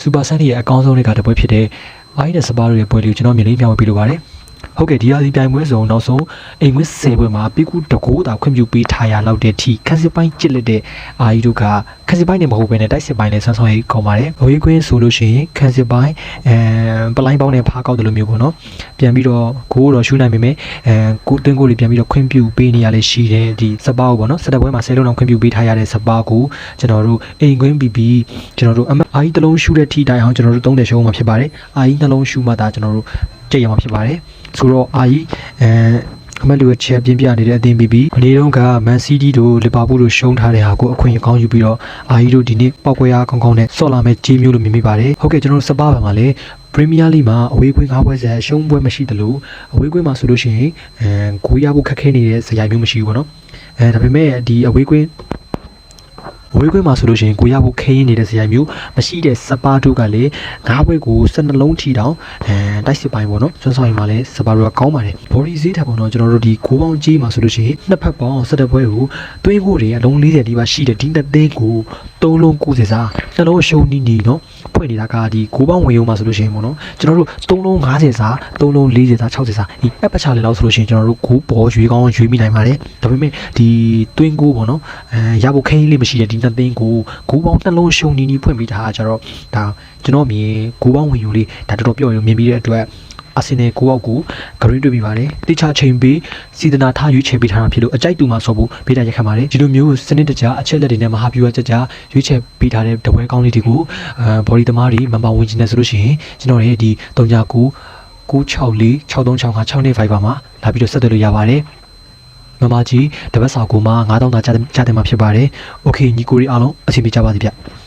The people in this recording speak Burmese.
စူပါဆန်ရဲ့အကောင်းဆုံးတွေကတပွဲဖြစ်တဲ့အိုင်းနဲ့စပါတို့ရဲ့ပွဲလေးကိုကျွန်တော်မြင်လေးမျှဝေပေးလိုပါတယ်ဟုတ်ကဲ့ဒီဟာဒီပြိုင်ပွဲစုံနောက်ဆုံးအိမ်ဝင်း10ပွဲမှာပြီးကူတကူတာခွင့်ပြုပေးထားရလောက်တဲ့ထိခန်းစစ်ပိုင်းကြစ်လက်တဲ့အာကြီးတို့ကခန်းစစ်ပိုင်းနဲ့မဟုတ်ဘဲနဲ့တိုက်စစ်ပိုင်းနဲ့ဆန်းဆောင်ရေးခေါ်ပါတယ်အဝေးကွင်းဆိုလို့ရှိရင်ခန်းစစ်ပိုင်းပလိုင်းပေါင်းနဲ့ဖားကောက်တယ်လို့မျိုးပေါ့နော်ပြန်ပြီးတော့ဂိုးတော့ရှူနိုင်ပေမဲ့ကိုတင်းကိုတွေပြန်ပြီးတော့ခွင့်ပြုပေးနေရလေရှိတယ်ဒီစပါးကိုပေါ့နော်စတက်ပွဲမှာ10လုံးလောက်ခွင့်ပြုပေးထားရတဲ့စပါးကိုကျွန်တော်တို့အိမ်ကွင်းပြီးကျွန်တော်တို့အာကြီးတစ်လုံးရှူတဲ့ထိတိုင်အောင်ကျွန်တော်တို့30ရှုံးမှာဖြစ်ပါတယ်အာကြီးနှလုံးရှူမှသာကျွန်တော်တို့ကြည့်ရမှာဖြစ်ပါတယ်ဆိုတော့အာကြီးအမလူရဲ့ချက်ပြင်းပြနေတဲ့အသင်းပြီးမနေ့တုန်းကမန်စီးတီးတို့လီဗာပူးတို့ရှုံးထားတဲ့ဟာကိုအခွင့်အကောင်းယူပြီးတော့အာကြီးတို့ဒီနေ့ပောက်ကွဲအားကောင်းကောင်းနဲ့ဆော့လာမဲ့ကြီးမျိုးလို့မြင်မိပါတယ်ဟုတ်ကဲ့ကျွန်တော်တို့စပါးပါမှာလည်းပရီးမီးယားလိမှာအဝေးကွင်း9ပွဲဆက်ရှုံးပွဲမရှိသလိုအဝေးကွင်းမှာဆိုလို့ရှိရင်ဂိုးရဖို့ခက်ခဲနေတဲ့ဇာတ်မျိုးမရှိဘူးပေါ့နော်ဒါပေမဲ့ဒီအဝေးကွင်းမှာဆိုလို့ရှိရင်ကိုရဖို့ခင်းနေတဲ့ဇာတ်မျိုးမရှိတဲ့စပါးတို့ကလည်း9ပွဲကို12လုံးထီတောင်တိုက်စစ်ပိုင်းပေါ့နော်စွမ်းဆောင်ရင်မှာလည်းစပါးတို့ကကောင်းပါတယ်ဘော်ဒီဈေးထပ်ပေါ့နော်ကျွန်တော်တို့ဒီကိုပေါင်းကြီးမှာဆိုလို့ရှိရင်နှစ်ဖက်ပေါင်း17ပွဲကိုသွင်းကိုတွေအလုံး40ဒီပါရှိတဲ့ဒီနှစ်သိန်းကို3လုံး90စားနှလုံးရှုံးနီးနော်ဖွင့်နေတာကဒီကိုပေါင်းဝင်ရုံမှာဆိုလို့ရှိရင်ပေါ့နော်ကျွန်တော်တို့3လုံး50စား3လုံး40စား60စားဒီအပချလေးလောက်ဆိုလို့ရှိရင်ကျွန်တော်တို့ကိုပေါ်ရွေးကောင်းရွေးမိနိုင်ပါတယ်ဒါပေမဲ့ဒီသွင်းကိုပေါ့နော်ရဖို့ခင်းလေးမရှိတဲ့ဒီနှစ်သိန်းကိုဂိုးပေါင်းနှလုံးရှုံနီးဖွင့်ပြီးတာကြတော့ဒါကျွန်တော်မြင်ဂိုးပေါင်းဝင်ယူလေးဒါတော်တော်ပြော့ရုံမြင်ပြီးတဲ့အတွက်အာဆင်နယ်ကိုအောက်ကိုဂရင်းတွေ့ပြီးပါတယ်တိချချိန်ပေးစီဒနာထားရွေးချယ်ပေးထားတာဖြစ်လို့အကြိုက်တူမှာဆော့ဖို့ပေးတာရက်ခံပါတယ်ဒီလိုမျိုးစနစ်တကျအချက်လက်တွေနဲ့မဟာဗျူဟာကြရွေးချယ်ပေးထားတဲ့တပွဲကောင်းလေးတွေကိုဘော်ဒီသမားတွေမန်ပါဝင်ချင်တယ်ဆိုလို့ရှိရင်ကျွန်တော်ရဲ့ဒီ39 964 6365 6 Viber မှာလာပြီးတော့ဆက်သွယ်လို့ရပါတယ်မမကြီးတပတ်စာကိုမှ9000သာကြားတယ်မှာဖြစ်ပါတယ်။ Okay ညီကိုရီအားလုံးအဆင်ပြေကြပါစေဗျ။